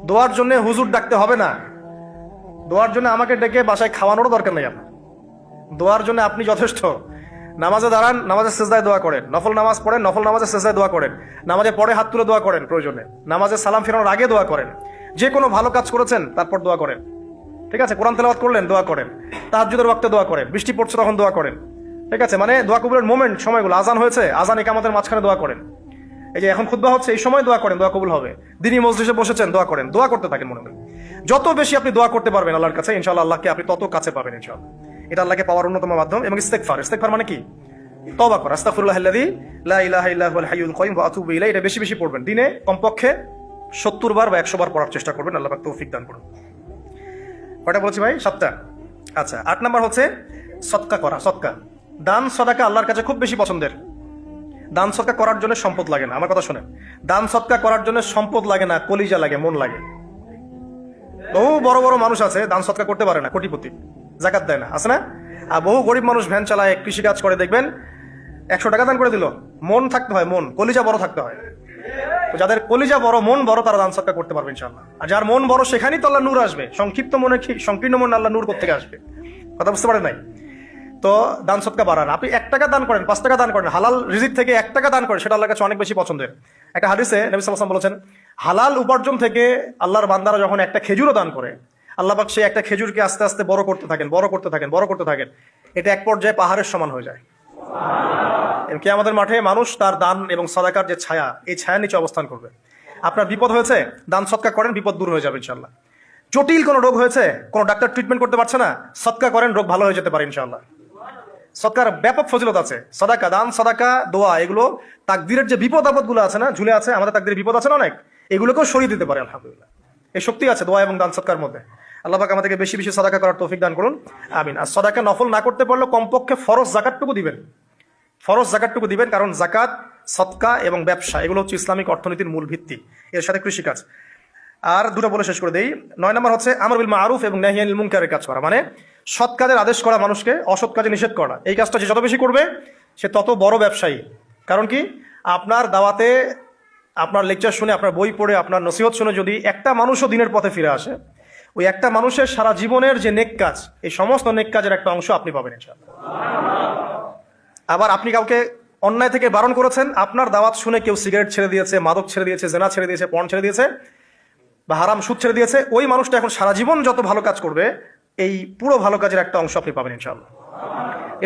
দোয়ার জন্য হুজুর ডাকতে হবে না, দোয়ার জন্য আমাকে ডেকে বাসায় খাওয়ানোরও দরকার নেই আপনার। দোয়ার জন্য আপনি যথেষ্ট। নামাজে দাঁড়ান, নামাজের সেজদায় দোয়া করেন, নফল নামাজ পড়েন, নফল নামাজের সেজদায় দোয়া করেন, নামাজে পড়ে হাত তুলে দোয়া করেন, প্রয়োজনে নামাজে সালাম ফেরানোর আগে দোয়া করেন, যে কোনো ভালো কাজ করেছেন তারপর দোয়া করেন, ঠিক আছে? কোরআন তেলাওয়াত করলেন দোয়া করেন, তাহাজ্জুদের ওয়াক্তে দোয়া করেন, বৃষ্টি পড়ছে তখন দোয়া করেন, ঠিক আছে? মানে দোয়া কবুলের মোমেন্ট, সময়গুলো, আজান হয়েছে, আজান ইকামতের মাঝখানে দোয়া করেন, এই যে এখন খুতবা হচ্ছে এই সময় দোয়া করেন, দোয়া কবুল হবে। দিনী মজলিসে বসেছেন দোয়া করেন, দোয়া করতে থাকেন মনে মনে। যত বেশি আপনি দোয়া করতে পারবেন আল্লাহর কাছে, ইনশাআল্লাহ আল্লাহকে আপনি তত কাছে পাবেন ইনশাআল্লাহ। এটা আল্লাহকে পাওয়ার অন্যতম মাধ্যম। এবং ইস্তেগফার, ইস্তেগফার মানে কি? তওবা করা। আস্তাগফিরুল্লাহাল্লাযী লা ইলাহা ইল্লা হুয়াল হাইয়ুল কাইয়্যুম ওয়া আতুবু ইলাইহি। এটা বেশি বেশি পড়বেন, দিনে কমপক্ষে 70 বার বা 100 বার পড়ার চেষ্টা করবেন। আল্লাহ পাক তৌফিক দান করুন। কয়টা বলছি ভাই? 7টা। আচ্ছা, 8 নাম্বার হচ্ছে সদকা করা। সদকা, দান সদকা আল্লাহর কাছে খুব বেশি পছন্দের। দান সদকা করার জন্য সম্পদ লাগে না, আমার কথা শুনেন। দান সদকা করার জন্য সম্পদ লাগে না, কলিজা লাগে, মন লাগে। বহু বড় বড় মানুষ আছে দান সদকা করতে পারে না, কোটিপতি, যাকাত দেয় না, আছে না? আর বহু গরিব মানুষ ভ্যান চালায়, কৃষিকাজ করে, দেখবেন 100 টাকা দান করে দিল, মন থাকতে হয়, মন, কলিজা বড় থাকতে হয়। তো যাদের কলিজা বড়, মন বড়, তারা দান সদকা করতে পারবে ইনশাআল্লাহ। আর যার মন বড় সেখানেই তো আল্লাহ নূর আসবে। সংক্ষিপ্ত মনে, সংকীর্ণ মনে আল্লাহ নূর কোত্থেকে আসবে? কথা বুঝতে পারেন নাই? তো দান সদকা বাড়ান। আপনি 1 টাকা দান করেন, 5 টাকা দান করেন, হালাল রিজিক থেকে 1 টাকা দান করেন, সেটা আল্লাহর কাছে অনেক বেশি পছন্দের। একটা হাদিসে নবী সাল্লাল্লাহু আলাইহি ওয়াসাল্লাম বলেছেন, হালাল উপার্জন থেকে আল্লাহর বান্দারা যখন একটা খেজুরও দান করে, আল্লাহ পাক সেই একটা খেজুরকে আস্তে আস্তে বড় করতে থাকেন, বড় করতে থাকেন, বড় করতে থাকেন। এটা এক পর্যায়ে পাহাড়ের সমান হয়ে যায়। কিয়ামতের মাঠে মানুষ তার দান এবং সাদাকার যে ছায়া, এই ছায়ার নিচে অবস্থান করবে। আপনার বিপদ হয়েছে, দান সদকা করেন, বিপদ দূর হয়ে যাবে ইনশাআল্লাহ। জটিল কোনো রোগ হয়েছে, কোনো ডাক্তার ট্রিটমেন্ট করতে পারছে না, সদকা করেন, রোগ ভালো হয়ে যেতে পারে ইনশাআল্লাহ। সদকার ব্যাপক ফজিলত আছে। সাদাকা, দান, সাদাকা, দোয়া, এগুলো তাকদীরের যে বিপদ আপদ গুলো আছে না, ঝুলে আছে, আমাদের তাকদীরের বিপদ আছে না অনেক, এগুলোকেও সরিয়ে দিতে পারে আলহামদুলিল্লাহ। এই শক্তি আছে দোয়া এবং দান সদকার মধ্যে। আল্লাহ পাক আমাদেরকে বেশি বেশি সাদাকা করার তৌফিক দান করুন, আমিন। আর সাদাকা নফল না করতে পারলে কমপক্ষে ফরজ যাকাতটুকু দিবেন, ফরজ যাকাতটুকু দিবেন। কারণ যাকাত, সদকা এবং ব্যবসা এগুলো হচ্ছে ইসলামিক অর্থনীতির মূল ভিত্তি, এর সাথে কৃষিকাজ। আর দুটো বলে শেষ করে দেই। 9 নম্বর হচ্ছে আমর বিল মারুফ এবং নাহি আনিল মুনকারের কাজ করা, মানে সৎ কাজের আদেশ করা, মানুষকে অসৎ কাজে নিষেধ করা। এই কাজটা যে যত বেশি করবে সে তত বড় ব্যবসায়ী। কারণ কি, আপনার দাওয়াতে, আপনার লেকচার শুনে, আপনার বই পড়ে, আপনার নসিহত শুনে যদি একটা মানুষও দিনের পথে ফিরে আসে, ওই একটা মানুষের সারা জীবনের যে নেক কাজ, এই সমস্ত নেক কাজের একটা অংশ আপনি পাবেন ইনশাআল্লাহ। আবার আপনি কাউকে অন্যায় থেকে বারণ করেছেন, আপনার দাওয়াত শুনে কেউ সিগারেট ছেড়ে দিয়েছে, মাদক ছেড়ে দিয়েছে, জেনা ছেড়ে দিয়েছে, পর্ন ছেড়ে দিয়েছে, বা হারাম সুদ ছেড়ে দিয়েছে, ওই মানুষটা এখন সারা জীবন যত ভালো কাজ করবে, এই পুরো ভালো কাজের একটা অংশ আপনি পাবেন ইনশাআল্লাহ।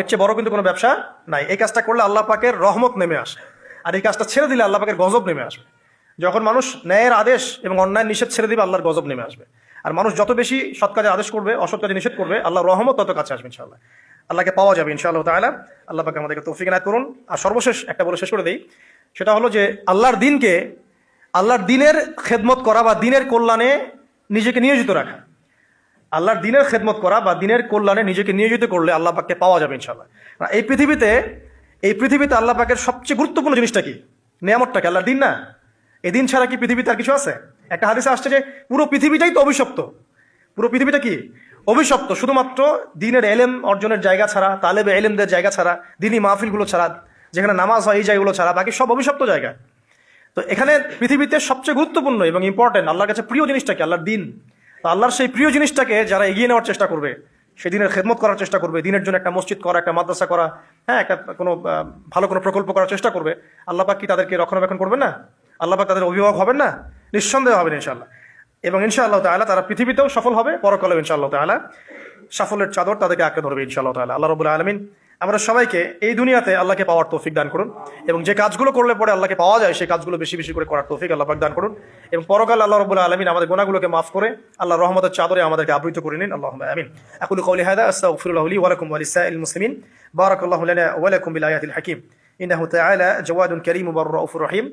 এর চেয়ে বড় কিন্তু কোনো ব্যবসা নাই। এই কাজটা করলে আল্লাহ পাকের রহমত নেমে আসে, আর এই কাজটা ছেড়ে দিলে আল্লাহ পাকের গজব নেমে আসবে। যখন মানুষ ন্যায়ের আদেশ এবং অন্যায় নিষেধ ছেড়ে দিবে, আল্লাহর গজব নেমে আসবে। আর মানুষ যত বেশি সৎ কাজে আদেশ করবে, অসৎ কাজে নিষেধ করবে, আল্লাহর রহমত তত কাছে আসবে ইনশাআল্লাহ। আল্লাহকে পাওয়া যাবে ইনশাআল্লাহ তাআলা। আল্লাহ পাক আমাদেরকে তৌফিক এনায়েত করুন। আর সর্বশেষ একটা বলে শেষ করে দেই, সেটা হলো যে আল্লাহর দিনকে, আল্লাহর দিনের খেদমত করা বা দিনের কল্যাণে নিজেকে নিয়োজিত রাখা। আল্লাহর দিনের খেদমত করা বা দিনের কল্যাণে নিজেকে নিয়োজিত করলে আল্লাহ পাককে পাওয়া যাবে ইনশাআল্লাহ। এই পৃথিবীতে আল্লাহ পাকের সবচেয়ে গুরুত্বপূর্ণ জিনিসটা কি? নিয়ামতটা কি? আল্লাহর দিন না? এই দিন ছাড়া কি পৃথিবীতে আর কিছু আছে? একটা হাদিসে আসছে যে পুরো পৃথিবীটাই তো অভিশপ্ত। পুরো পৃথিবীটা কি? অভিশপ্ত। শুধুমাত্র দিনের এলেম অর্জনের জায়গা ছাড়া, তালেবে এলেমদের জায়গা ছাড়া, দিনী মাহফিলগুলো ছাড়া, যেখানে নামাজ হয়, এই জায়গাগুলো ছাড়া বাকি সব অভিশপ্ত জায়গা। তো এখানে পৃথিবীতে সবচেয়ে গুরুত্বপূর্ণ এবং ইম্পর্টেন্ট, আল্লাহর কাছে প্রিয় জিনিসটা কি? আল্লাহর দিন। তো আল্লাহর সেই প্রিয় জিনিসটাকে যারা এগিয়ে নেওয়ার চেষ্টা করবে, সেই দিনের খেদমত করার চেষ্টা করবে, দিনের জন্য একটা মসজিদ করা, একটা মাদ্রাসা করা, হ্যাঁ, একটা কোনো ভালো কোনো প্রকল্প করার চেষ্টা করবে, আল্লাহ পাক কি তাদেরকে রক্ষণাবেক্ষণ করবেন না? আল্লাহ পাক তাদের অভিভাবক হবেন না? নিঃসন্দেহে হবেন ইনশাআল্লাহ। এবং ইনশাআল্লাহ তাআলা তারা পৃথিবীতেও সফল হবে, পরকালেও ইনশাআল্লাহ তাআলা সাফল্যের চাদর তাদেরকে আঁকড়ে ধরবে ইনশাআল্লাহ তাআলা। আল্লাহ রাব্বুল আলামিন আমরা সবাইকে এই দুনিয়াতে আল্লাহকে পাওয়ার তৌফিক দান করুন, এবং যে কাজগুলো করলে পরে আল্লাহকে পাওয়া যায় সেই কাজগুলো বেশি বেশি করে করার তৌফিক আল্লাহ পাক দান করুন, এবং পরকাল আল্লাহ রাব্বুল আলামিন আমাদের গুনাহগুলোকে মাফ করে আল্লাহর রহমতের চাদরে আমাদেরকে আবৃত করে নিন। আল্লাহুম্মা আমিন। আকুলু কওলি হাযা আস্তাগফিরুল্লাহ লি ওয়া লাকুম ওয়া লিসাইরিল মুসলিমিন। বারাকাল্লাহু লানা ওয়া লাকুম বিল আয়াতিল হাকীম। ইন্নাহু তাআলা জাওয়াদুন কারীমুর রাউফুর রহিম।